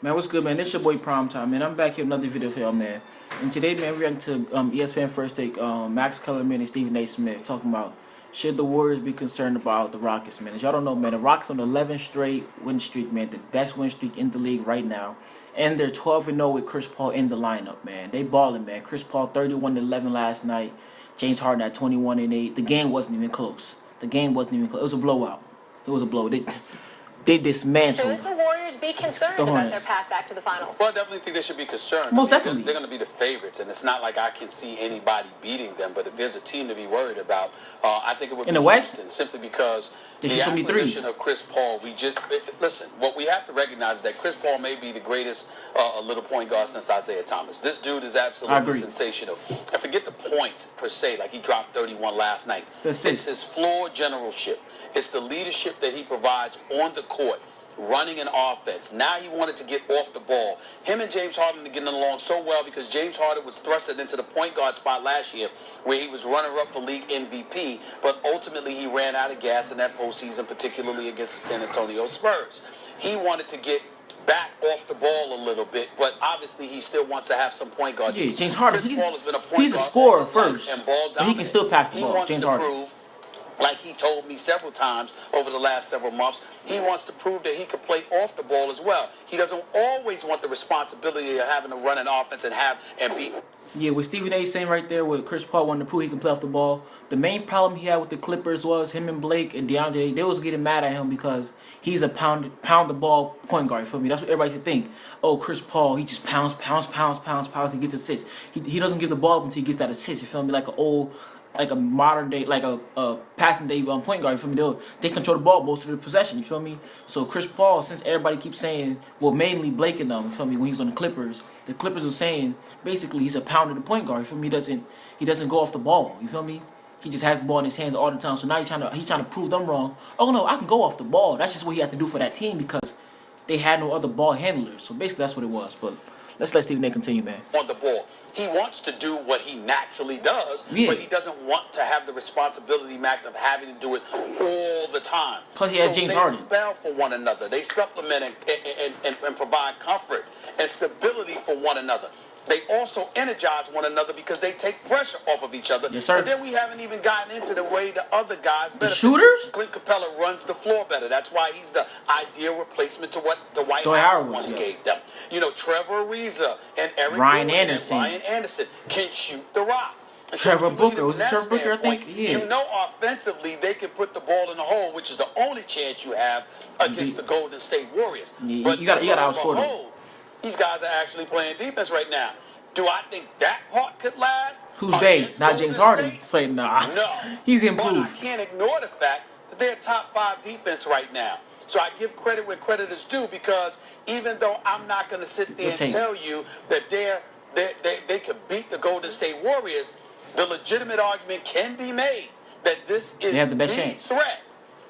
Man, what's good, man? This your boy Prime Time, man. I'm back here with another video for y'all, man. And today, man, we're reacting to ESPN First Take, Max Kellerman and Stephen A. Smith talking about should the Warriors be concerned about the Rockets, man. As y'all don't know, man, the Rockets on the 11th straight win streak, man, the best win streak in the league right now. And they're 12-0 with Chris Paul in the lineup, man. They balling, man. Chris Paul 31-11 last night. James Harden at 21-8. The game wasn't even close. It was a blowout. It was a blow. They dismantled. Should the Warriors be concerned about their path back to the finals? Well, I definitely think they should be concerned. Most definitely. They're going to be the favorites, and it's not like I can see anybody beating them. But if there's a team to be worried about, I think it would be the West? Houston, simply because the acquisition of Chris Paul. Listen. What we have to recognize is that Chris Paul may be the greatest little point guard since Isaiah Thomas. This dude is absolutely sensational. And forget the points per se, like he dropped 31 last night. It's his floor generalship. It's the leadership that he provides on the court, running an offense. Now he wanted to get off the ball. Him and James Harden are getting along so well because James Harden was thrusted into the point guard spot last year where he was runner-up for league MVP, but ultimately he ran out of gas in that postseason, particularly against the San Antonio Spurs. He wanted to get back off the ball a little bit, but obviously he still wants to have some point guard. Yeah, James Harden, he's a scorer first, and ball but he can still pass the ball. James Harden. Prove, like he told me several times over the last several months, he wants to prove that he can play off the ball as well. He doesn't always want the responsibility of having to run an offense and be. Yeah, what Stephen A. saying right there, with Chris Paul wanting to prove he can play off the ball. The main problem he had with the Clippers was him and Blake and DeAndre. They was getting mad at him because he's a pound the ball point guard. You feel me? That's what everybody should think. Oh, Chris Paul, he just pounds. He gets assists. He doesn't give the ball up until he gets that assist. You feel me? Like a modern day, like a passing day point guard. You feel me? They control the ball most of the possession. You feel me? So Chris Paul, since everybody keeps saying, well, mainly Blake and them, you feel me? When he was on the Clippers were saying basically he's a pound of the point guard. You feel me? He doesn't go off the ball. You feel me? He just has the ball in his hands all the time. So now he's trying to prove them wrong. Oh no, I can go off the ball. That's just what he had to do for that team because they had no other ball handlers. So basically that's what it was. But let's let Stephen A. continue, man. On the ball. He wants to do what he naturally does, but he doesn't want to have the responsibility, Max, of having to do it all the time. Plus he has James Harden. They spell for one another. They supplement and provide comfort and stability for one another. They also energize one another because they take pressure off of each other. Yes, sir. And then we haven't even gotten into the way the other guys benefit. The shooters? Clint Capella runs the floor better. That's why he's the ideal replacement to what Dwight Howard once gave them. You know, Trevor Ariza and Eric Ryan Gordon Anderson. and Ryan Anderson can shoot the rock. And Trevor so Booker. Was it Trevor Booker, I think? Yeah. You know, offensively, they can put the ball in the hole, which is the only chance you have against the Golden State Warriors. Yeah, but you got to outscore them. These guys are actually playing defense right now. Do I think that part could last? Who's they? Not James Harden. Say nah. No. He's improved. But I can't ignore the fact that they're top 5 defense right now. So I give credit where credit is due because even though I'm not going to sit there and tell you that they could beat the Golden State Warriors, the legitimate argument can be made that this is the threat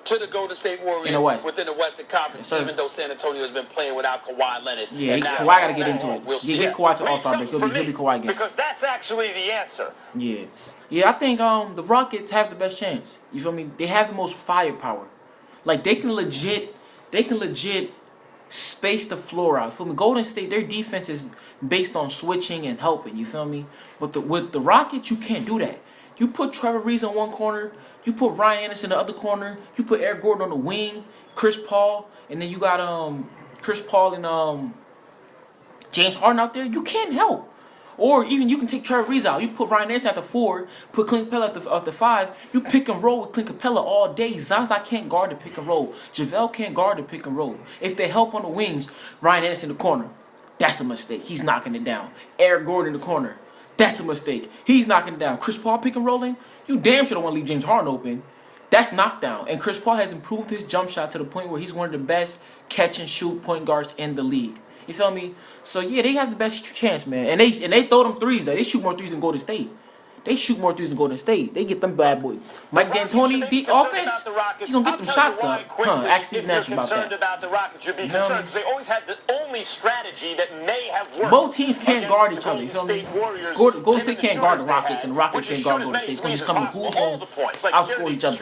to the Golden State Warriors within the Western Conference, even though San Antonio has been playing without Kawhi Leonard. Yeah, Kawhi got to get into it. We'll get Kawhi to All-Star break. He'll be Kawhi again. Because that's actually the answer. Yeah. Yeah, I think the Rockets have the best chance. You feel me? They have the most firepower. Like, they can legit space the floor out. You feel me? Golden State, their defense is based on switching and helping. You feel me? But with the Rockets, you can't do that. You put Trevor Ariza in one corner, you put Ryan Anderson in the other corner, you put Eric Gordon on the wing, Chris Paul, and then you got Chris Paul and James Harden out there. You can't help. Or even you can take Trevor Ariza out. You put Ryan Anderson at the 4, put Clint Capella at the 5. You pick and roll with Clint Capella all day. Zaza can't guard the pick and roll. JaVale can't guard the pick and roll. If they help on the wings, Ryan Anderson in the corner. That's a mistake. He's knocking it down. Eric Gordon in the corner. That's a mistake. He's knocking it down. Chris Paul pick and rolling. You damn sure don't want to leave James Harden open. That's knockdown. And Chris Paul has improved his jump shot to the point where he's one of the best catch and shoot point guards in the league. You feel me? So yeah, they have the best chance, man. And they throw them threes. They shoot more threes than Golden State. They shoot more threes than Golden State. They get them bad boys. Mike D'Antoni, the offense, he's gonna get them shots up. Ask Steve Nash about that. About the Rockets, you'd be concerned because they always had the only only strategy that may have worked. Both teams can't guard each other. You feel me? Golden State can't guard the Rockets, and the Rockets can't guard Golden State. It's going to just come to who's going to outscore each other.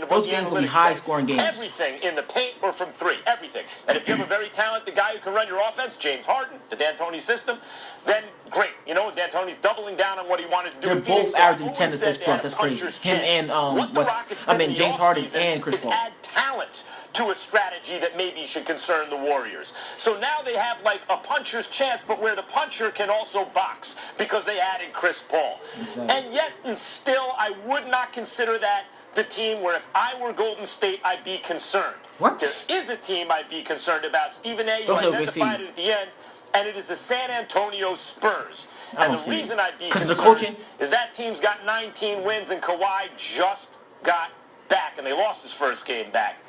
Those games will be high-scoring games. Everything in the paint or from three. Everything. And if you have a very talented guy who can run your offense, James Harden, the D'Antoni system, then great. You know, D'Antoni's doubling down on what he wanted to do. They're both averaging 10 assists plus. That's crazy. Him and James Harden and Chris Paul. Add talent to a strategy that maybe should concern the Warriors. So now they have like a puncher's chance, but where the puncher can also box because they added Chris Paul. Exactly. And yet, and still, I would not consider that the team where if I were Golden State, I'd be concerned. What? There is a team I'd be concerned about. Stephen A., you identified it at the end, and it is the San Antonio Spurs. And the reason I'd be concerned is that team's got 19 wins, and Kawhi just got back, and they lost his first game back.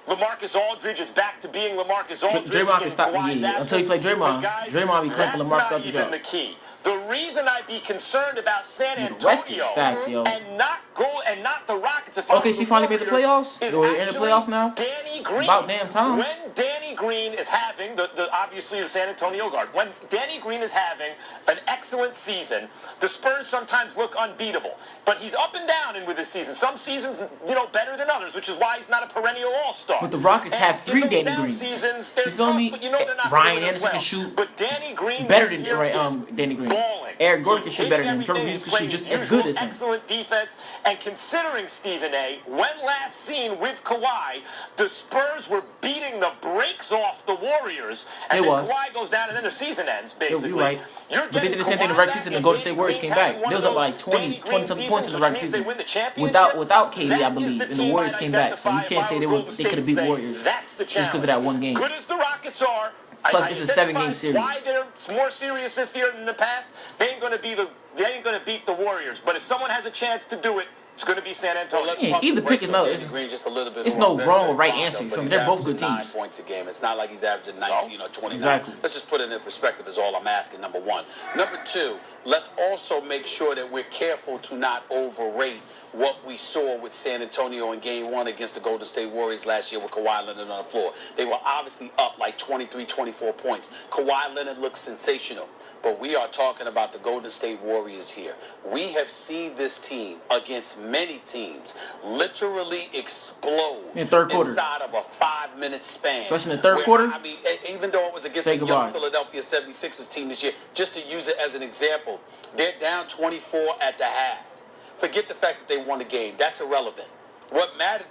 LaMarcus Aldridge is back to being LaMarcus Aldridge. Draymond can stop the game until you play Draymond. Draymond be clamping LaMarcus up. That's not even the key. The reason I'd be concerned about San Antonio and not the Rockets. Okay, so he finally made the playoffs. We're in the playoffs now. Danny Green. About damn time. When Danny Green is having obviously the San Antonio guard. When Danny Green is having an excellent season, the Spurs sometimes look unbeatable. But he's up and down with this season. Some seasons, better than others, which is why he's not a perennial All-Star. But the Rockets have 3 Danny Greens. Seasons, you feel me? Ryan Anderson can shoot better than Danny Green. Eric Gordon can shoot better than him. Jordan Reeves can shoot just as good as him. Excellent defense. And considering Stephen A., when last seen with Kawhi, the Spurs were beating the brakes off the Warriors. And then Kawhi goes down and then the season ends, basically. You're right. But they did the same thing in the regular season and the Golden State Warriors came back. They was up like 20-something points in the regular season. Without KD, I believe. And the Warriors came back. So you can't say they could have beat the Warriors just because of that one game. Good as the Rockets are, plus, it's a 7-game series. Why they're more serious this year than in the past? They ain't going to beat the Warriors. But if someone has a chance to do it, it's going to be San Antonio. Either pick is no. It's no wrong or right answer. They're both good teams. 9 points a game. It's not like he's averaging 19 or 29. Exactly. Let's just put it in perspective. Is all I'm asking. Number one. Number two. Let's also make sure that we're careful to not overrate what we saw with San Antonio in Game 1 against the Golden State Warriors last year with Kawhi Leonard on the floor. They were obviously up like 23, 24 points. Kawhi Leonard looked sensational. But we are talking about the Golden State Warriors here. We have seen this team against many teams literally explode inside of a 5-minute span. Especially in the third quarter? I mean, even though it was against a young Philadelphia 76ers team this year, just to use it as an example, they're down 24 at the half. Forget the fact that they won the game. That's irrelevant. What mattered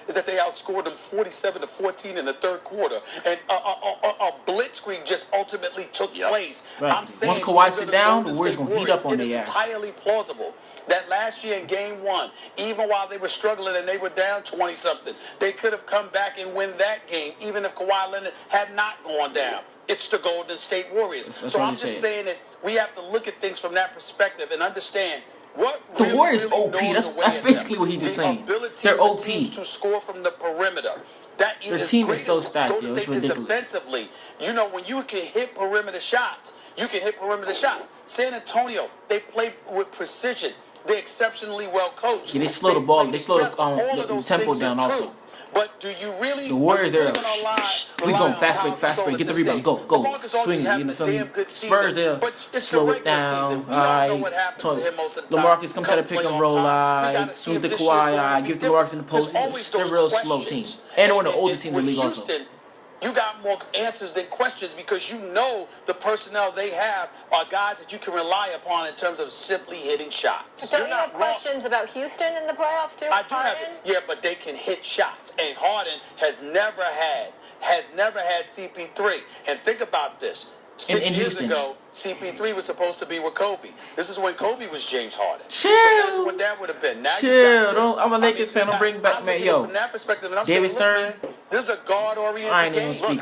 is that they outscored them 47-14 in the third quarter, and a blitzkrieg just ultimately took place. Right. I'm saying once Kawhi sit down, the Warriors gonna heat up on their ass. It is entirely plausible that last year in Game 1, even while they were struggling and they were down 20-something, they could have come back and win that game, even if Kawhi Leonard had not gone down. It's the Golden State Warriors. So I'm just saying that we have to look at things from that perspective and understand. The Warriors OP. That's basically what he's just saying. They're OP. To score from the perimeter. Their team is so stacked, yo. It's ridiculous. Defensively, when you can hit perimeter shots, you can hit perimeter shots. San Antonio, they play with precision. They're exceptionally well coached. Yeah, they slow the ball. They slow the tempo down also. But do you really? The Warriors, we go fast break, get the rebound, go, swing it. You feel me? Spurs, they'll slow it down. LaMarcus comes to the pick and roll. Swing the Kawhi. Give the LaMarcus in the post. They're a real slow team, and they're one of the oldest teams in the league also. You got more answers than questions because you know the personnel they have are guys that you can rely upon in terms of simply hitting shots. Don't you have questions about Houston in the playoffs too? I do have it. Yeah, but they can hit shots. And Harden has never had CP3. And think about this. 6 years ago, CP3 was supposed to be with Kobe. This is when Kobe was James Harden. Chill. So that's what that would have been. Now chill. I'm a Lakers fan. I'm bringing back, man. Yo, from that perspective, and I'm David saying, Stern. This is a guard-oriented game. I ain't even speaking,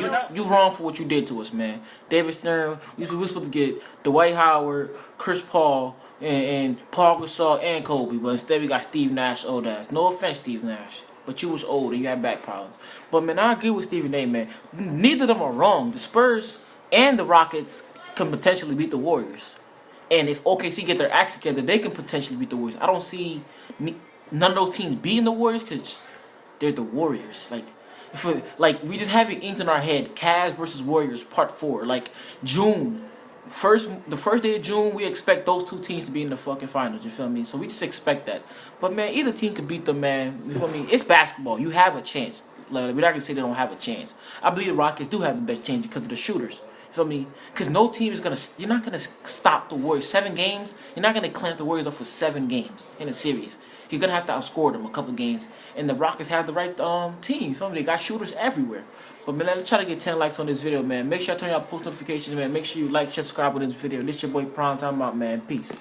man. You wrong for what you did to us, man. David Stern. We were supposed to get Dwight Howard, Chris Paul, and Paul Gasol and Kobe, but instead we got Steve Nash, old ass. No offense, Steve Nash, but you was old and you had back problems. But man, I agree with Stephen A. Man, neither of them are wrong. The Spurs and the Rockets can potentially beat the Warriors. And if OKC get their acts together, they can potentially beat the Warriors. I don't see none of those teams beating the Warriors because they're the Warriors. Like, Like, we just have it inked in our head. Cavs versus Warriors, Part 4. Like, June. The first day of June, we expect those two teams to be in the fucking finals, you feel me? So we just expect that. But, man, either team could beat them, man. You feel me? It's basketball. You have a chance. Like, we're not going to say they don't have a chance. I believe the Rockets do have the best chance because of the shooters. You feel me? Because no team is going to... You're not going to stop the Warriors. 7 games? You're not going to clamp the Warriors up for 7 games in a series. You're going to have to outscore them a couple games. And the Rockets have the right team. You feel me? They got shooters everywhere. But, man, let's try to get 10 likes on this video, man. Make sure I turn on post notifications, man. Make sure you like, share, subscribe with this video. This your boy Prime. Time out, man. Peace.